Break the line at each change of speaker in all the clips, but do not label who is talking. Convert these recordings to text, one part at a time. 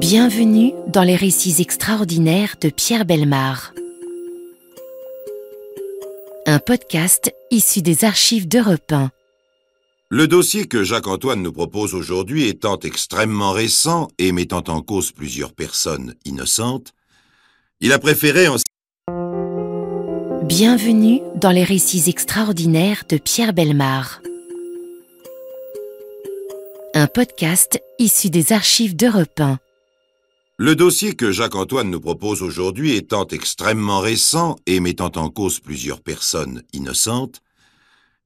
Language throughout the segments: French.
Bienvenue dans les récits extraordinaires de Pierre Bellemare. Un podcast issu des archives d'Europe 1.
Le dossier que Jacques-Antoine nous propose aujourd'hui étant extrêmement récent et mettant en cause plusieurs personnes innocentes, il a préféré en...
Bienvenue dans les récits extraordinaires de Pierre Bellemare. Un podcast issu des archives d'Europe 1.
Le dossier que Jacques-Antoine nous propose aujourd'hui étant extrêmement récent et mettant en cause plusieurs personnes innocentes,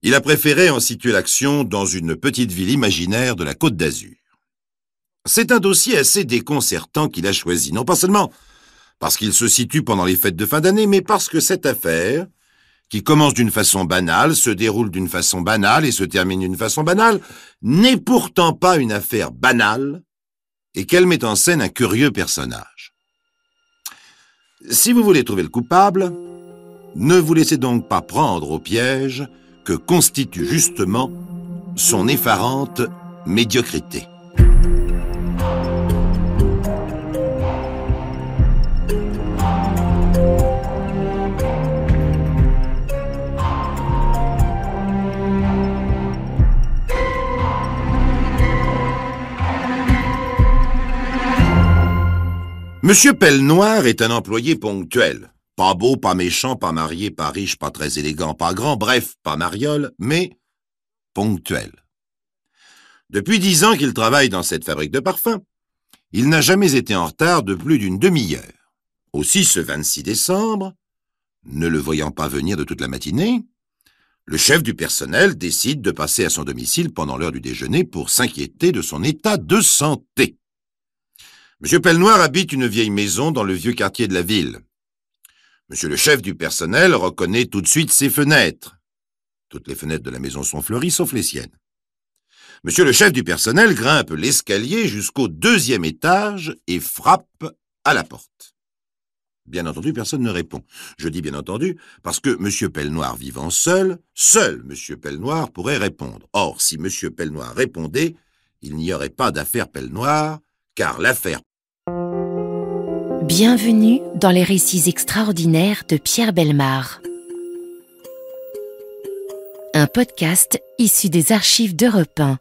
il a préféré en situer l'action dans une petite ville imaginaire de la Côte d'Azur. C'est un dossier assez déconcertant qu'il a choisi, non pas seulement parce qu'il se situe pendant les fêtes de fin d'année, mais parce que cette affaire, qui commence d'une façon banale, se déroule d'une façon banale et se termine d'une façon banale, n'est pourtant pas une affaire banale et qu'elle met en scène un curieux personnage. Si vous voulez trouver le coupable, ne vous laissez donc pas prendre au piège que constitue justement son effarante médiocrité. Monsieur Pellenoir est un employé ponctuel. Pas beau, pas méchant, pas marié, pas riche, pas très élégant, pas grand, bref, pas mariole, mais ponctuel. Depuis 10 ans qu'il travaille dans cette fabrique de parfums, il n'a jamais été en retard de plus d'une demi-heure. Aussi, ce 26 décembre, ne le voyant pas venir de toute la matinée, le chef du personnel décide de passer à son domicile pendant l'heure du déjeuner pour s'inquiéter de son état de santé. Monsieur Pellenoir habite une vieille maison dans le vieux quartier de la ville. Monsieur le chef du personnel reconnaît tout de suite ses fenêtres. Toutes les fenêtres de la maison sont fleuries, sauf les siennes. Monsieur le chef du personnel grimpe l'escalier jusqu'au 2e étage et frappe à la porte. Bien entendu, personne ne répond. Je dis bien entendu parce que monsieur Pellenoir vivant seul monsieur Pellenoir pourrait répondre. Or, si monsieur Pellenoir répondait, il n'y aurait pas d'affaire Pellenoir, car l'affaire...
Bienvenue dans les récits extraordinaires de Pierre Bellemare. Un podcast issu des archives d'Europe 1.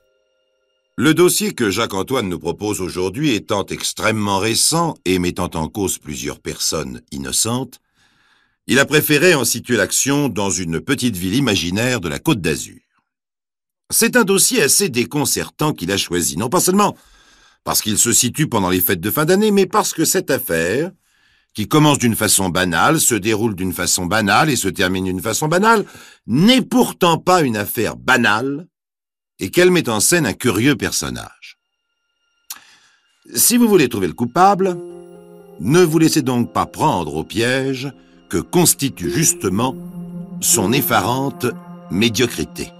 Le dossier que Jacques-Antoine nous propose aujourd'hui étant extrêmement récent et mettant en cause plusieurs personnes innocentes, il a préféré en situer l'action dans une petite ville imaginaire de la Côte d'Azur. C'est un dossier assez déconcertant qu'il a choisi, non pas seulement parce qu'il se situe pendant les fêtes de fin d'année, mais parce que cette affaire, qui commence d'une façon banale, se déroule d'une façon banale et se termine d'une façon banale, n'est pourtant pas une affaire banale et qu'elle met en scène un curieux personnage. Si vous voulez trouver le coupable, ne vous laissez donc pas prendre au piège que constitue justement son effarante médiocrité.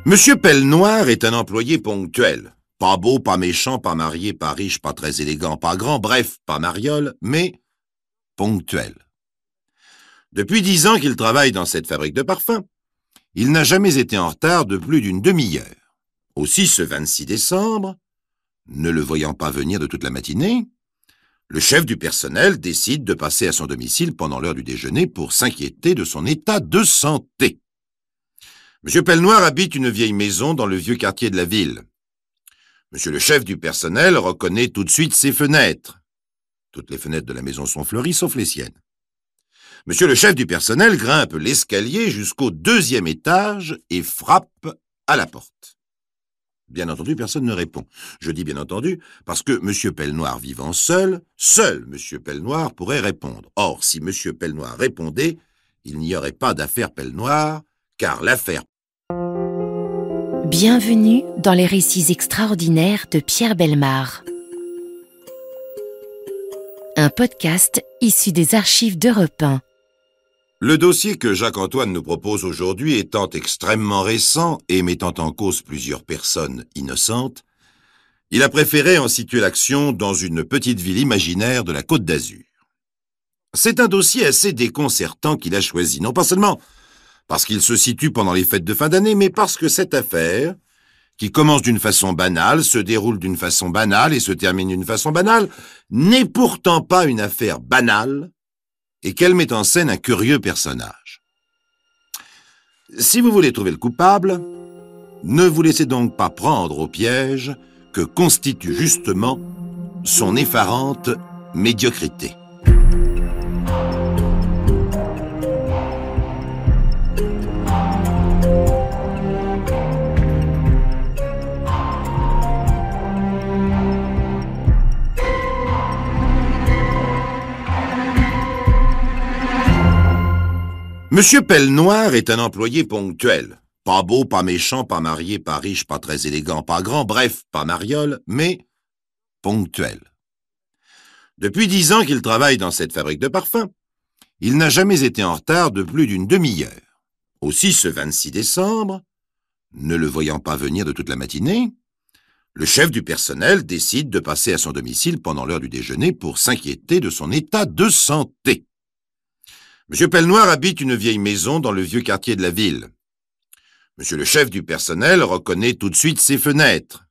Monsieur Pellenoir est un employé ponctuel. Pas beau, pas méchant, pas marié, pas riche, pas très élégant, pas grand, bref, pas mariole, mais ponctuel. Depuis 10 ans qu'il travaille dans cette fabrique de parfums, il n'a jamais été en retard de plus d'une demi-heure. Aussi, ce 26 décembre, ne le voyant pas venir de toute la matinée, le chef du personnel décide de passer à son domicile pendant l'heure du déjeuner pour s'inquiéter de son état de santé. Monsieur Pellenoir habite une vieille maison dans le vieux quartier de la ville. Monsieur le chef du personnel reconnaît tout de suite ses fenêtres. Toutes les fenêtres de la maison sont fleuries, sauf les siennes. Monsieur le chef du personnel grimpe l'escalier jusqu'au 2e étage et frappe à la porte. Bien entendu, personne ne répond. Je dis bien entendu parce que monsieur Pellenoir vivant seul monsieur Pellenoir pourrait répondre. Or, si monsieur Pellenoir répondait, il n'y aurait pas d'affaire Pellenoir, car l'affaire...
Bienvenue dans les récits extraordinaires de Pierre Bellemare. Un podcast issu des archives d'Europe 1.
Le dossier que Jacques-Antoine nous propose aujourd'hui étant extrêmement récent et mettant en cause plusieurs personnes innocentes, Il a préféré en situer l'action dans une petite ville imaginaire de la Côte d'Azur. C'est un dossier assez déconcertant qu'il a choisi, non pas seulement parce qu'il se situe pendant les fêtes de fin d'année, mais parce que cette affaire, qui commence d'une façon banale, se déroule d'une façon banale et se termine d'une façon banale, n'est pourtant pas une affaire banale et qu'elle met en scène un curieux personnage. Si vous voulez trouver le coupable, ne vous laissez donc pas prendre au piège que constitue justement son effarante médiocrité. Monsieur Pellenoir est un employé ponctuel. Pas beau, pas méchant, pas marié, pas riche, pas très élégant, pas grand, bref, pas mariole, mais ponctuel. Depuis 10 ans qu'il travaille dans cette fabrique de parfums, il n'a jamais été en retard de plus d'une demi-heure. Aussi, ce 26 décembre, ne le voyant pas venir de toute la matinée, le chef du personnel décide de passer à son domicile pendant l'heure du déjeuner pour s'inquiéter de son état de santé. Monsieur Pellenoir habite une vieille maison dans le vieux quartier de la ville. Monsieur le chef du personnel reconnaît tout de suite ses fenêtres.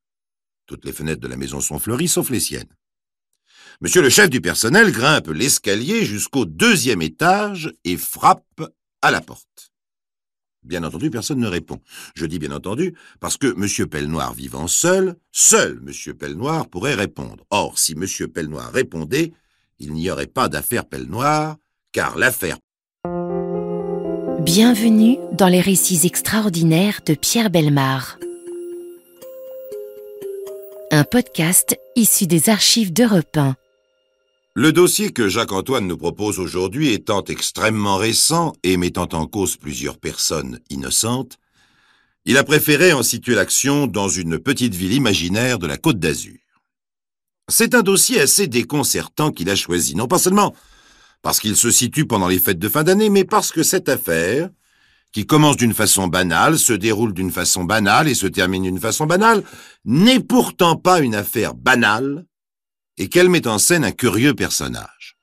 Toutes les fenêtres de la maison sont fleuries, sauf les siennes. Monsieur le chef du personnel grimpe l'escalier jusqu'au 2e étage et frappe à la porte. Bien entendu, personne ne répond. Je dis bien entendu parce que Monsieur Pellenoir vivant seul Monsieur Pellenoir pourrait répondre. Or, si Monsieur Pellenoir répondait, il n'y aurait pas d'affaire Pellenoir, car l'affaire...
Bienvenue dans les récits extraordinaires de Pierre Bellemare. Un podcast issu des archives d'Europe 1.
Le dossier que Jacques-Antoine nous propose aujourd'hui étant extrêmement récent et mettant en cause plusieurs personnes innocentes, il a préféré en situer l'action dans une petite ville imaginaire de la Côte d'Azur. C'est un dossier assez déconcertant qu'il a choisi, non pas seulement parce qu'il se situe pendant les fêtes de fin d'année, mais parce que cette affaire, qui commence d'une façon banale, se déroule d'une façon banale et se termine d'une façon banale, n'est pourtant pas une affaire banale et qu'elle met en scène un curieux personnage.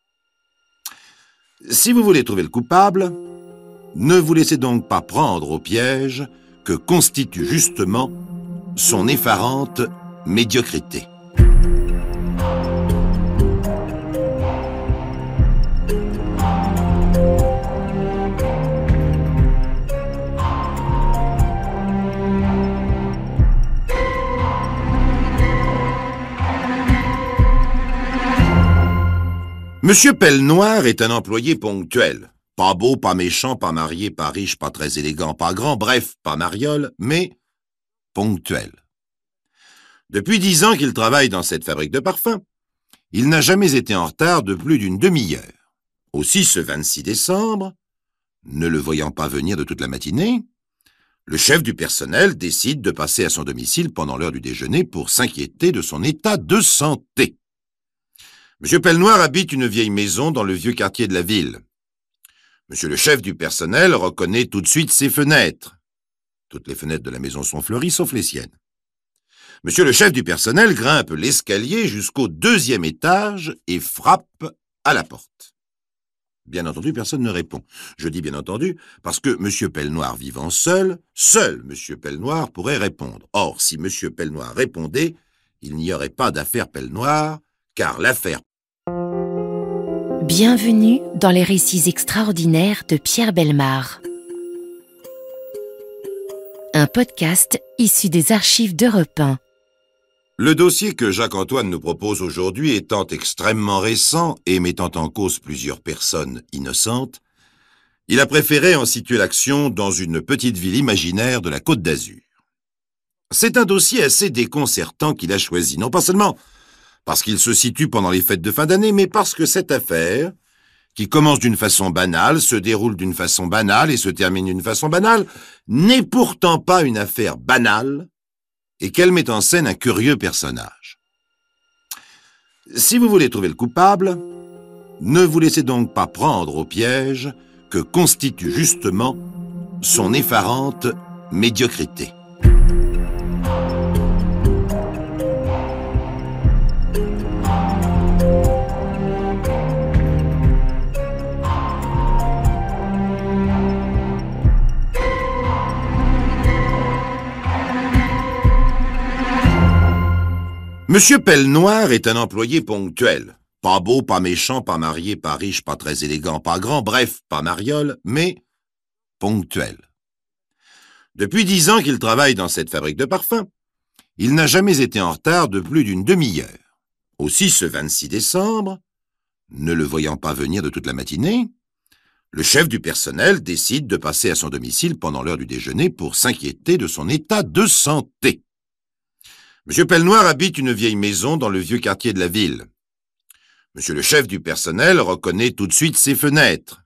Si vous voulez trouver le coupable, ne vous laissez donc pas prendre au piège que constitue justement son effarante médiocrité. Monsieur Pellenoir est un employé ponctuel. Pas beau, pas méchant, pas marié, pas riche, pas très élégant, pas grand, bref, pas mariole, mais ponctuel. Depuis 10 ans qu'il travaille dans cette fabrique de parfums, il n'a jamais été en retard de plus d'une demi-heure. Aussi, ce 26 décembre, ne le voyant pas venir de toute la matinée, le chef du personnel décide de passer à son domicile pendant l'heure du déjeuner pour s'inquiéter de son état de santé. Monsieur Pellenoir habite une vieille maison dans le vieux quartier de la ville. Monsieur le chef du personnel reconnaît tout de suite ses fenêtres. Toutes les fenêtres de la maison sont fleuries, sauf les siennes. Monsieur le chef du personnel grimpe l'escalier jusqu'au 2e étage et frappe à la porte. Bien entendu, personne ne répond. Je dis bien entendu parce que Monsieur Pellenoir vivant seul Monsieur Pellenoir pourrait répondre. Or, si Monsieur Pellenoir répondait, il n'y aurait pas d'affaire Pellenoir, car l'affaire...
Bienvenue dans les récits extraordinaires de Pierre Bellemare. Un podcast issu des archives d'Europe 1.
Le dossier que Jacques-Antoine nous propose aujourd'hui étant extrêmement récent et mettant en cause plusieurs personnes innocentes, il a préféré en situer l'action dans une petite ville imaginaire de la Côte d'Azur. C'est un dossier assez déconcertant qu'il a choisi, non pas seulement parce qu'il se situe pendant les fêtes de fin d'année, mais parce que cette affaire, qui commence d'une façon banale, se déroule d'une façon banale et se termine d'une façon banale, n'est pourtant pas une affaire banale et qu'elle met en scène un curieux personnage. Si vous voulez trouver le coupable, ne vous laissez donc pas prendre au piège que constitue justement son effarante médiocrité. Monsieur Pellenoir est un employé ponctuel. Pas beau, pas méchant, pas marié, pas riche, pas très élégant, pas grand, bref, pas mariole, mais ponctuel. Depuis 10 ans qu'il travaille dans cette fabrique de parfums, il n'a jamais été en retard de plus d'une demi-heure. Aussi, ce 26 décembre, ne le voyant pas venir de toute la matinée, le chef du personnel décide de passer à son domicile pendant l'heure du déjeuner pour s'inquiéter de son état de santé. Monsieur Pellenoir habite une vieille maison dans le vieux quartier de la ville. Monsieur le chef du personnel reconnaît tout de suite ses fenêtres.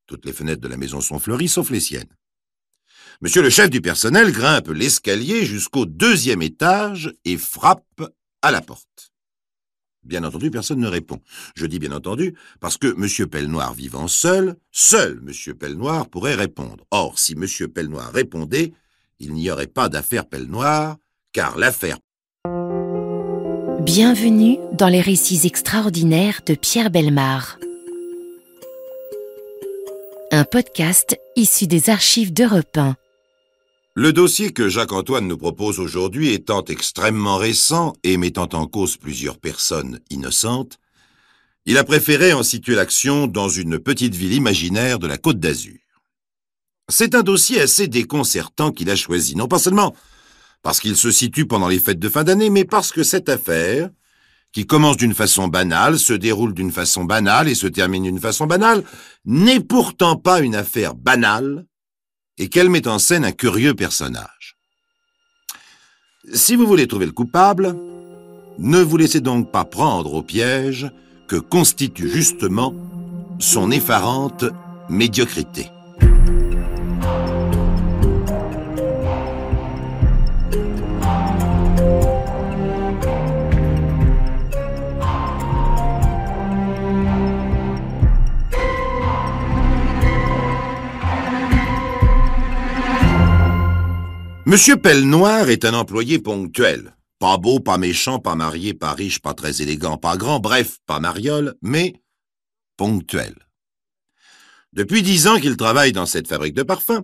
Toutes les fenêtres de la maison sont fleuries, sauf les siennes. Monsieur le chef du personnel grimpe l'escalier jusqu'au 2e étage et frappe à la porte. Bien entendu, personne ne répond. Je dis bien entendu parce que Monsieur Pellenoir vivant seul Monsieur Pellenoir pourrait répondre. Or, si Monsieur Pellenoir répondait, il n'y aurait pas d'affaire Pellenoir, car l'affaire...
Bienvenue dans les récits extraordinaires de Pierre Bellemare. Un podcast issu des archives d'Europe 1.
Le dossier que Jacques-Antoine nous propose aujourd'hui étant extrêmement récent et mettant en cause plusieurs personnes innocentes, il a préféré en situer l'action dans une petite ville imaginaire de la Côte d'Azur. C'est un dossier assez déconcertant qu'il a choisi, non pas seulement parce qu'il se situe pendant les fêtes de fin d'année, mais parce que cette affaire, qui commence d'une façon banale, se déroule d'une façon banale et se termine d'une façon banale, n'est pourtant pas une affaire banale, et qu'elle met en scène un curieux personnage. Si vous voulez trouver le coupable, ne vous laissez donc pas prendre au piège que constitue justement son effarante médiocrité. Monsieur Pellenoir est un employé ponctuel. Pas beau, pas méchant, pas marié, pas riche, pas très élégant, pas grand, bref, pas mariole, mais ponctuel. Depuis 10 ans qu'il travaille dans cette fabrique de parfums,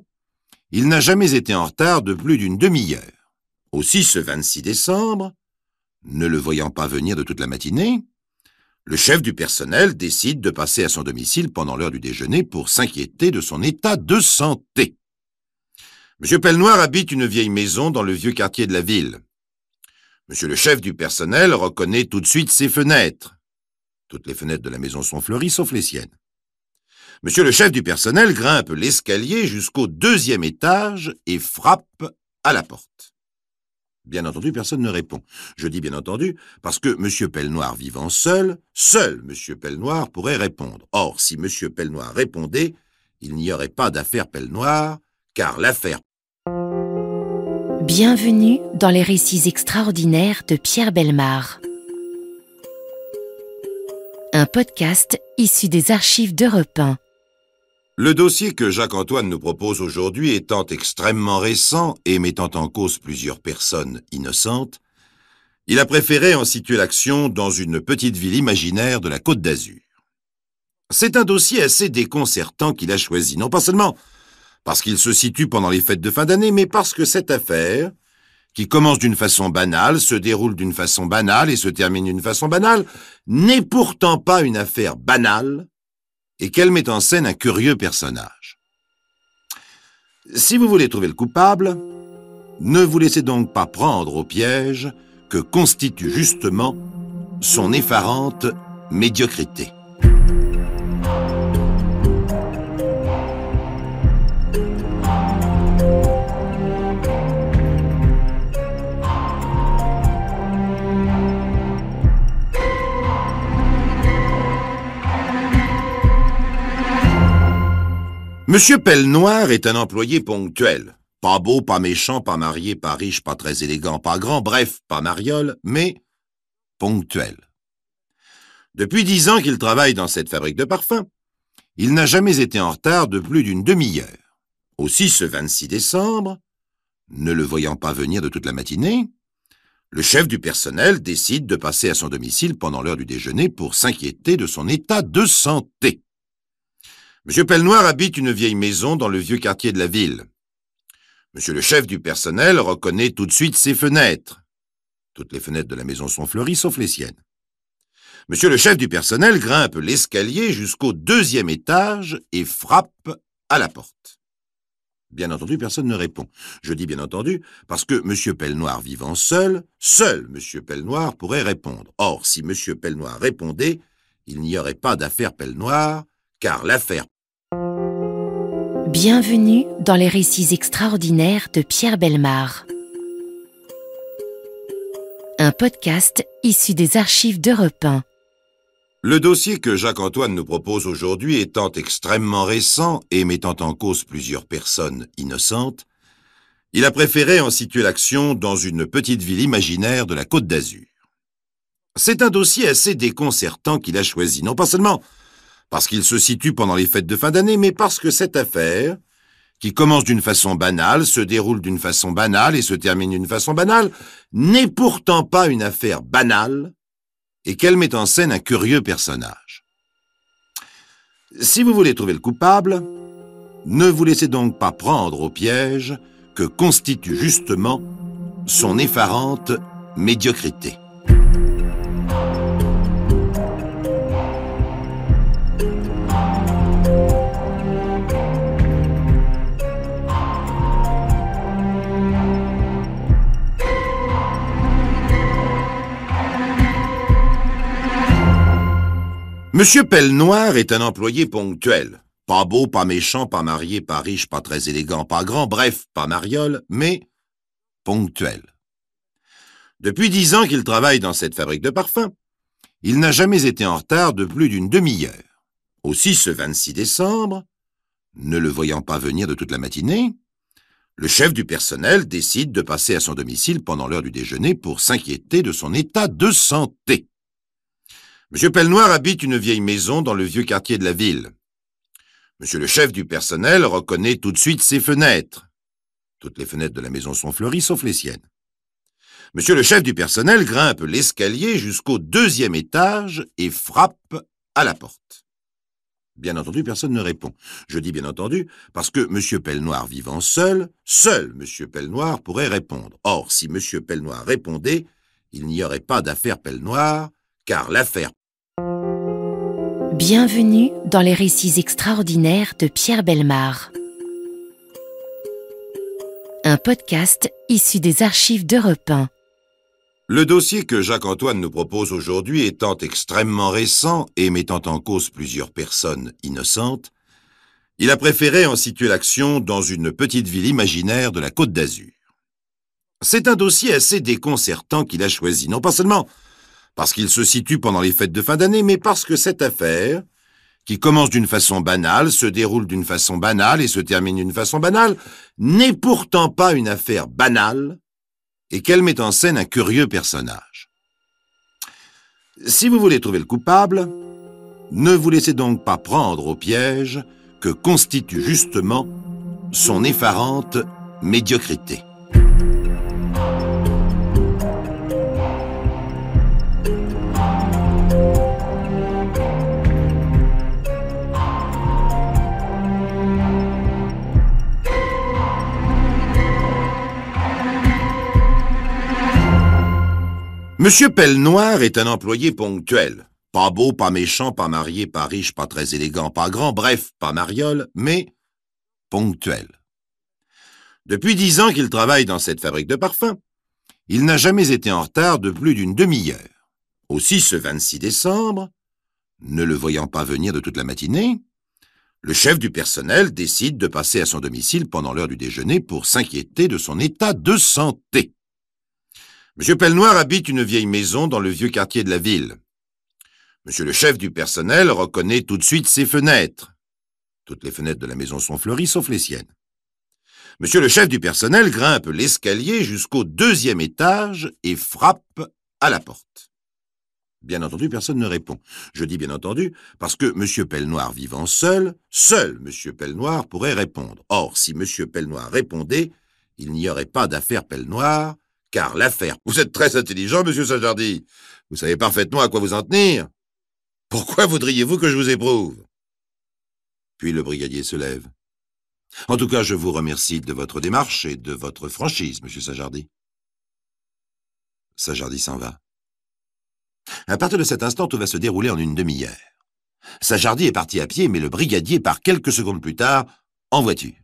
il n'a jamais été en retard de plus d'une demi-heure. Aussi, ce 26 décembre, ne le voyant pas venir de toute la matinée, le chef du personnel décide de passer à son domicile pendant l'heure du déjeuner pour s'inquiéter de son état de santé. Monsieur Pellenoir habite une vieille maison dans le vieux quartier de la ville. Monsieur le chef du personnel reconnaît tout de suite ses fenêtres. Toutes les fenêtres de la maison sont fleuries, sauf les siennes. Monsieur le chef du personnel grimpe l'escalier jusqu'au 2e étage et frappe à la porte. Bien entendu, personne ne répond. Je dis bien entendu parce que Monsieur Pellenoir vivant seul Monsieur Pellenoir pourrait répondre. Or, si Monsieur Pellenoir répondait, il n'y aurait pas d'affaire Pellenoir, car l'affaire...
Bienvenue dans les récits extraordinaires de Pierre Bellemare. Un podcast issu des archives d'Europe 1.
Le dossier que Jacques-Antoine nous propose aujourd'hui étant extrêmement récent et mettant en cause plusieurs personnes innocentes, il a préféré en situer l'action dans une petite ville imaginaire de la Côte d'Azur. C'est un dossier assez déconcertant qu'il a choisi, non pas seulement parce qu'il se situe pendant les fêtes de fin d'année, mais parce que cette affaire, qui commence d'une façon banale, se déroule d'une façon banale et se termine d'une façon banale, n'est pourtant pas une affaire banale, et qu'elle met en scène un curieux personnage. Si vous voulez trouver le coupable, ne vous laissez donc pas prendre au piège que constitue justement son effarante médiocrité. Monsieur Pellenoir est un employé ponctuel. Pas beau, pas méchant, pas marié, pas riche, pas très élégant, pas grand, bref, pas mariole, mais ponctuel. Depuis 10 ans qu'il travaille dans cette fabrique de parfums, il n'a jamais été en retard de plus d'une demi-heure. Aussi, ce 26 décembre, ne le voyant pas venir de toute la matinée, le chef du personnel décide de passer à son domicile pendant l'heure du déjeuner pour s'inquiéter de son état de santé. Monsieur Pellenoir habite une vieille maison dans le vieux quartier de la ville. Monsieur le chef du personnel reconnaît tout de suite ses fenêtres. Toutes les fenêtres de la maison sont fleuries, sauf les siennes. Monsieur le chef du personnel grimpe l'escalier jusqu'au 2e étage et frappe à la porte. Bien entendu, personne ne répond. Je dis bien entendu parce que Monsieur Pellenoir vivant seul Monsieur Pellenoir pourrait répondre. Or, si Monsieur Pellenoir répondait, il n'y aurait pas d'affaire Pellenoir, car l'affaire...
Bienvenue dans les récits extraordinaires de Pierre Bellemare. Un podcast issu des archives d'Europe 1.
Le dossier que Jacques-Antoine nous propose aujourd'hui étant extrêmement récent et mettant en cause plusieurs personnes innocentes, il a préféré en situer l'action dans une petite ville imaginaire de la Côte d'Azur. C'est un dossier assez déconcertant qu'il a choisi, non pas seulement parce qu'il se situe pendant les fêtes de fin d'année, mais parce que cette affaire, qui commence d'une façon banale, se déroule d'une façon banale et se termine d'une façon banale, n'est pourtant pas une affaire banale, et qu'elle met en scène un curieux personnage. Si vous voulez trouver le coupable, ne vous laissez donc pas prendre au piège que constitue justement son effarante médiocrité. Monsieur Pellenoir est un employé ponctuel. Pas beau, pas méchant, pas marié, pas riche, pas très élégant, pas grand, bref, pas mariole, mais ponctuel. Depuis 10 ans qu'il travaille dans cette fabrique de parfums, il n'a jamais été en retard de plus d'une demi-heure. Aussi, ce 26 décembre, ne le voyant pas venir de toute la matinée, le chef du personnel décide de passer à son domicile pendant l'heure du déjeuner pour s'inquiéter de son état de santé. Monsieur Pellenoir habite une vieille maison dans le vieux quartier de la ville. Monsieur le chef du personnel reconnaît tout de suite ses fenêtres. Toutes les fenêtres de la maison sont fleuries, sauf les siennes. Monsieur le chef du personnel grimpe l'escalier jusqu'au 2e étage et frappe à la porte. Bien entendu, personne ne répond. Je dis bien entendu parce que Monsieur Pellenoir vivant seul Monsieur Pellenoir pourrait répondre. Or, si Monsieur Pellenoir répondait, il n'y aurait pas d'affaire Pellenoir, car l'affaire...
Bienvenue dans les récits extraordinaires de Pierre Bellemare. Un podcast issu des archives d'Europe 1.
Le dossier que Jacques-Antoine nous propose aujourd'hui étant extrêmement récent et mettant en cause plusieurs personnes innocentes, il a préféré en situer l'action dans une petite ville imaginaire de la Côte d'Azur. C'est un dossier assez déconcertant qu'il a choisi, non pas seulement parce qu'il se situe pendant les fêtes de fin d'année, mais parce que cette affaire, qui commence d'une façon banale, se déroule d'une façon banale et se termine d'une façon banale, n'est pourtant pas une affaire banale, et qu'elle met en scène un curieux personnage. Si vous voulez trouver le coupable, ne vous laissez donc pas prendre au piège que constitue justement son effarante médiocrité. Monsieur Pellenoir est un employé ponctuel. Pas beau, pas méchant, pas marié, pas riche, pas très élégant, pas grand, bref, pas mariole, mais ponctuel. Depuis 10 ans qu'il travaille dans cette fabrique de parfums, il n'a jamais été en retard de plus d'une demi-heure. Aussi, ce 26 décembre, ne le voyant pas venir de toute la matinée, le chef du personnel décide de passer à son domicile pendant l'heure du déjeuner pour s'inquiéter de son état de santé. Monsieur Pellenoir habite une vieille maison dans le vieux quartier de la ville. Monsieur le chef du personnel reconnaît tout de suite ses fenêtres. Toutes les fenêtres de la maison sont fleuries, sauf les siennes. Monsieur le chef du personnel grimpe l'escalier jusqu'au 2e étage et frappe à la porte. Bien entendu, personne ne répond. Je dis bien entendu parce que Monsieur Pellenoir vivant seul Monsieur Pellenoir pourrait répondre. Or, si Monsieur Pellenoir répondait, il n'y aurait pas d'affaire Pellenoir, car l'affaire... Vous êtes très intelligent, Monsieur Sajardy. Vous savez parfaitement à quoi vous en tenir. Pourquoi voudriez-vous que je vous éprouve? Puis le brigadier se lève. En tout cas, je vous remercie de votre démarche et de votre franchise, Monsieur Sajardy. Sajardi s'en va. À partir de cet instant, tout va se dérouler en une demi-heure. Sajardi est parti à pied, mais le brigadier part quelques secondes plus tard en voiture.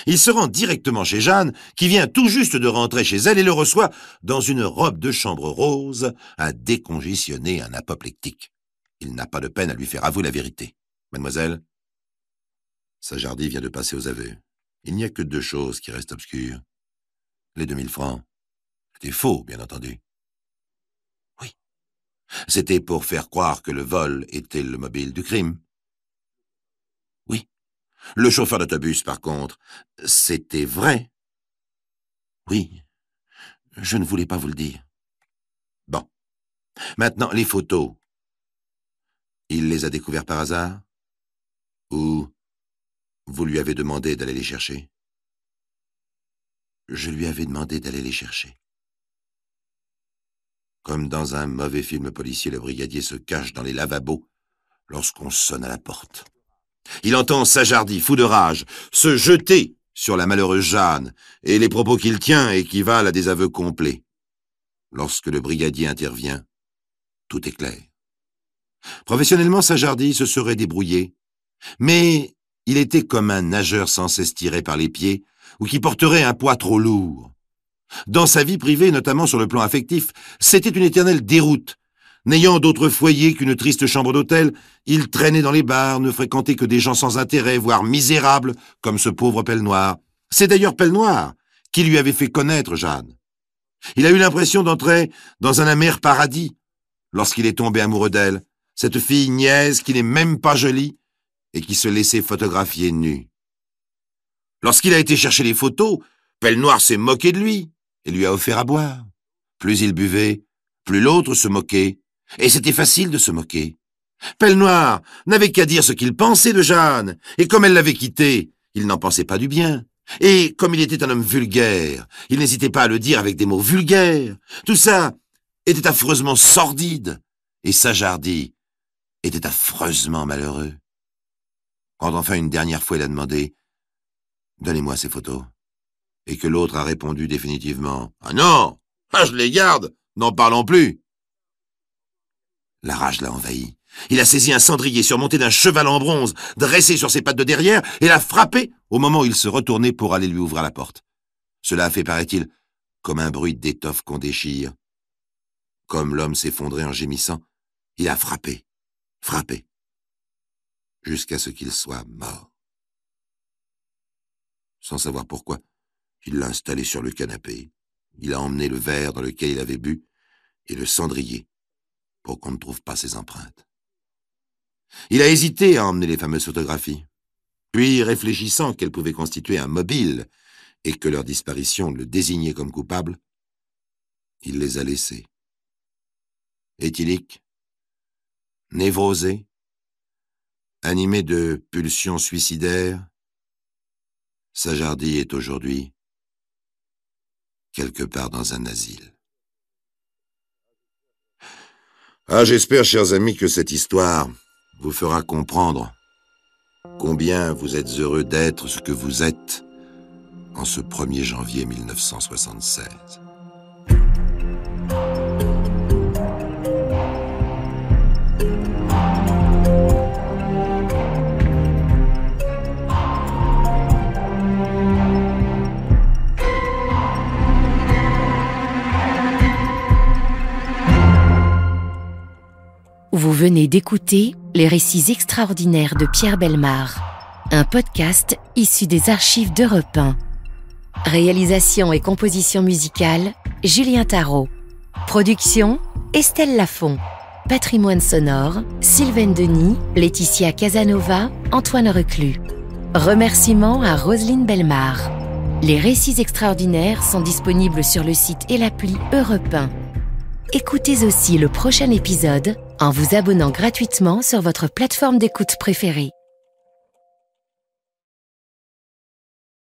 Il se rend directement chez Jeanne, qui vient tout juste de rentrer chez elle et le reçoit dans une robe de chambre rose à décongestionner un apoplectique. Il n'a pas de peine à lui faire avouer la vérité. « Mademoiselle ?» Sajardi vient de passer aux aveux. Il n'y a que 2 choses qui restent obscures. Les 2000 francs. C'était faux, bien entendu. Oui. C'était pour faire croire que le vol était le mobile du crime. Oui. Le chauffeur d'autobus, par contre, c'était vrai. Oui. Je ne voulais pas vous le dire. Bon. Maintenant, les photos. Il les a découvertes par hasard? Ou vous lui avez demandé d'aller les chercher? Je lui avais demandé d'aller les chercher. Comme dans un mauvais film policier, le brigadier se cache dans les lavabos lorsqu'on sonne à la porte. Il entend Sajardi, fou de rage, se jeter sur la malheureuse Jeanne, et les propos qu'il tient équivalent à des aveux complets. Lorsque le brigadier intervient, tout est clair. Professionnellement, Sajardi se serait débrouillé, mais il était comme un nageur sans cesse tiré par les pieds ou qui porterait un poids trop lourd. Dans sa vie privée, notamment sur le plan affectif, c'était une éternelle déroute. N'ayant d'autre foyer qu'une triste chambre d'hôtel, il traînait dans les bars, ne fréquentait que des gens sans intérêt, voire misérables, comme ce pauvre Pellenoir. C'est d'ailleurs Pellenoir qui lui avait fait connaître Jeanne. Il a eu l'impression d'entrer dans un amer paradis lorsqu'il est tombé amoureux d'elle, cette fille niaise qui n'est même pas jolie et qui se laissait photographier nue. Lorsqu'il a été chercher les photos, Pellenoir s'est moqué de lui et lui a offert à boire. Plus il buvait, plus l'autre se moquait, et c'était facile de se moquer. Pellenoir n'avait qu'à dire ce qu'il pensait de Jeanne, et comme elle l'avait quitté, il n'en pensait pas du bien. Et comme il était un homme vulgaire, il n'hésitait pas à le dire avec des mots vulgaires. Tout ça était affreusement sordide, et Sajardi était affreusement malheureux. Quand enfin une dernière fois il a demandé « Donnez-moi ces photos », et que l'autre a répondu définitivement « Ah non, je les garde, n'en parlons plus ». La rage l'a envahi. Il a saisi un cendrier surmonté d'un cheval en bronze, dressé sur ses pattes de derrière, et l'a frappé au moment où il se retournait pour aller lui ouvrir la porte. Cela a fait, paraît-il, comme un bruit d'étoffe qu'on déchire. Comme l'homme s'effondrait en gémissant, il a frappé, jusqu'à ce qu'il soit mort. Sans savoir pourquoi, il l'a installé sur le canapé. Il a emmené le verre dans lequel il avait bu et le cendrier pour qu'on ne trouve pas ses empreintes. Il a hésité à emmener les fameuses photographies. Puis, réfléchissant qu'elles pouvaient constituer un mobile et que leur disparition le désignait comme coupable, il les a laissées. Éthylique, névrosé, animé de pulsions suicidaires, Sajardi est aujourd'hui quelque part dans un asile. Ah, j'espère, chers amis, que cette histoire vous fera comprendre combien vous êtes heureux d'être ce que vous êtes en ce 1er janvier 1976.
Vous venez d'écouter Les récits extraordinaires de Pierre Bellemare, un podcast issu des archives d'Europe 1. Réalisation et composition musicale, Julien Tarot. Production, Estelle Lafont. Patrimoine sonore, Sylvaine Denis, Laetitia Casanova, Antoine Reclus. Remerciements à Roselyne Bellemare. Les récits extraordinaires sont disponibles sur le site et l'appli Europe 1. Écoutez aussi le prochain épisode en vous abonnant gratuitement sur votre plateforme d'écoute préférée.